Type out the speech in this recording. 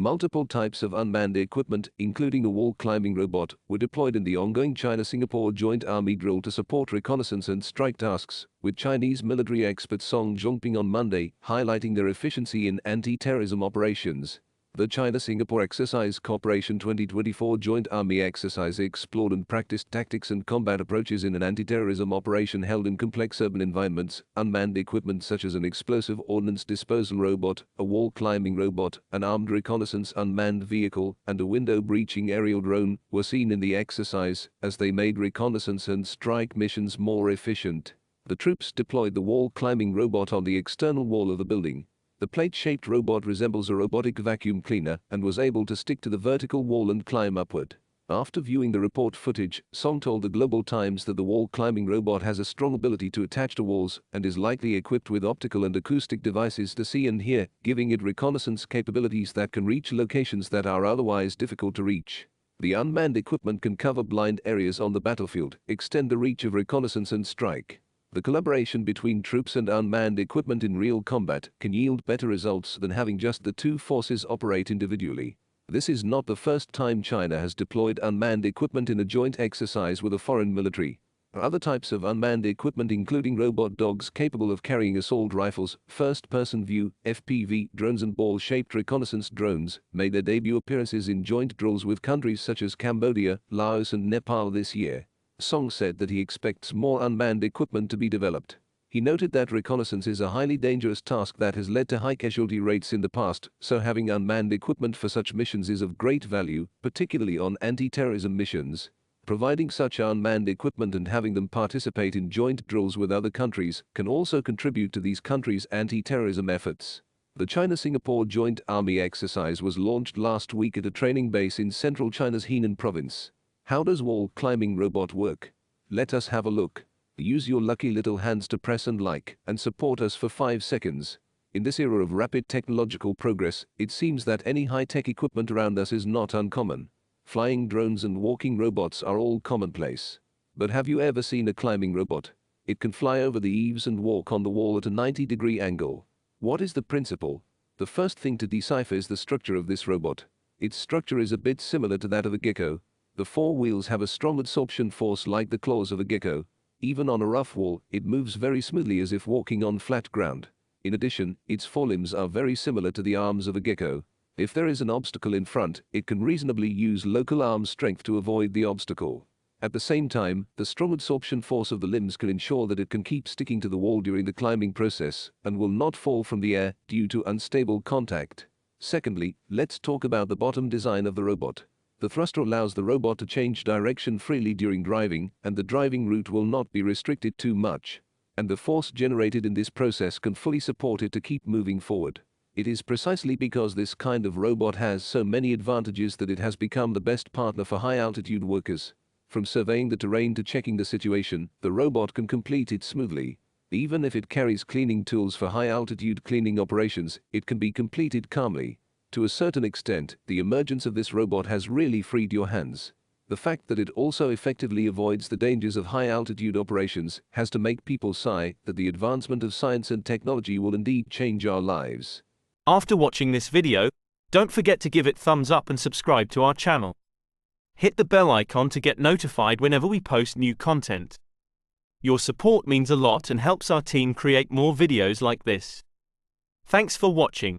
Multiple types of unmanned equipment, including a wall-climbing robot, were deployed in the ongoing China-Singapore Joint Army drill to support reconnaissance and strike tasks, with Chinese military expert Song Zhongping on Monday highlighting their efficiency in anti-terrorism operations. The China-Singapore Exercise Cooperation 2024 Joint Army Exercise explored and practiced tactics and combat approaches in an anti-terrorism operation held in complex urban environments. Unmanned equipment such as an explosive ordnance disposal robot, a wall-climbing robot, an armed reconnaissance unmanned vehicle, and a window-breaching aerial drone were seen in the exercise as they made reconnaissance and strike missions more efficient. The troops deployed the wall-climbing robot on the external wall of the building. The plate-shaped robot resembles a robotic vacuum cleaner and was able to stick to the vertical wall and climb upward. After viewing the report footage, Song told the Global Times that the wall-climbing robot has a strong ability to attach to walls and is likely equipped with optical and acoustic devices to see and hear, giving it reconnaissance capabilities that can reach locations that are otherwise difficult to reach. The unmanned equipment can cover blind areas on the battlefield, extend the reach of reconnaissance and strike. The collaboration between troops and unmanned equipment in real combat can yield better results than having just the two forces operate individually. This is not the first time China has deployed unmanned equipment in a joint exercise with a foreign military. Other types of unmanned equipment including robot dogs capable of carrying assault rifles, first-person view, FPV drones and ball-shaped reconnaissance drones made their debut appearances in joint drills with countries such as Cambodia, Laos and Nepal this year. Song said that he expects more unmanned equipment to be developed. He noted that reconnaissance is a highly dangerous task that has led to high casualty rates in the past, so having unmanned equipment for such missions is of great value, particularly on anti-terrorism missions. Providing such unmanned equipment and having them participate in joint drills with other countries can also contribute to these countries' anti-terrorism efforts. The China-Singapore Joint Army Exercise was launched last week at a training base in central China's Henan province. How does wall-climbing robot work? Let us have a look. Use your lucky little hands to press and like and support us for 5 seconds. In this era of rapid technological progress, it seems that any high-tech equipment around us is not uncommon. Flying drones and walking robots are all commonplace. But have you ever seen a climbing robot? It can fly over the eaves and walk on the wall at a 90-degree angle. What is the principle? The first thing to decipher is the structure of this robot. Its structure is a bit similar to that of a gecko. The four wheels have a strong absorption force like the claws of a gecko. Even on a rough wall, it moves very smoothly as if walking on flat ground. In addition, its forelimbs are very similar to the arms of a gecko. If there is an obstacle in front, it can reasonably use local arm strength to avoid the obstacle. At the same time, the strong absorption force of the limbs can ensure that it can keep sticking to the wall during the climbing process and will not fall from the air due to unstable contact. Secondly, let's talk about the bottom design of the robot. The thruster allows the robot to change direction freely during driving, and the driving route will not be restricted too much. And the force generated in this process can fully support it to keep moving forward. It is precisely because this kind of robot has so many advantages that it has become the best partner for high-altitude workers. From surveying the terrain to checking the situation, the robot can complete it smoothly. Even if it carries cleaning tools for high-altitude cleaning operations, it can be completed calmly. To a certain extent, the emergence of this robot has really freed your hands. The fact that it also effectively avoids the dangers of high-altitude operations has to make people sigh that the advancement of science and technology will indeed change our lives. After watching this video, don't forget to give it thumbs up and subscribe to our channel. Hit the bell icon to get notified whenever we post new content. Your support means a lot and helps our team create more videos like this. Thanks for watching.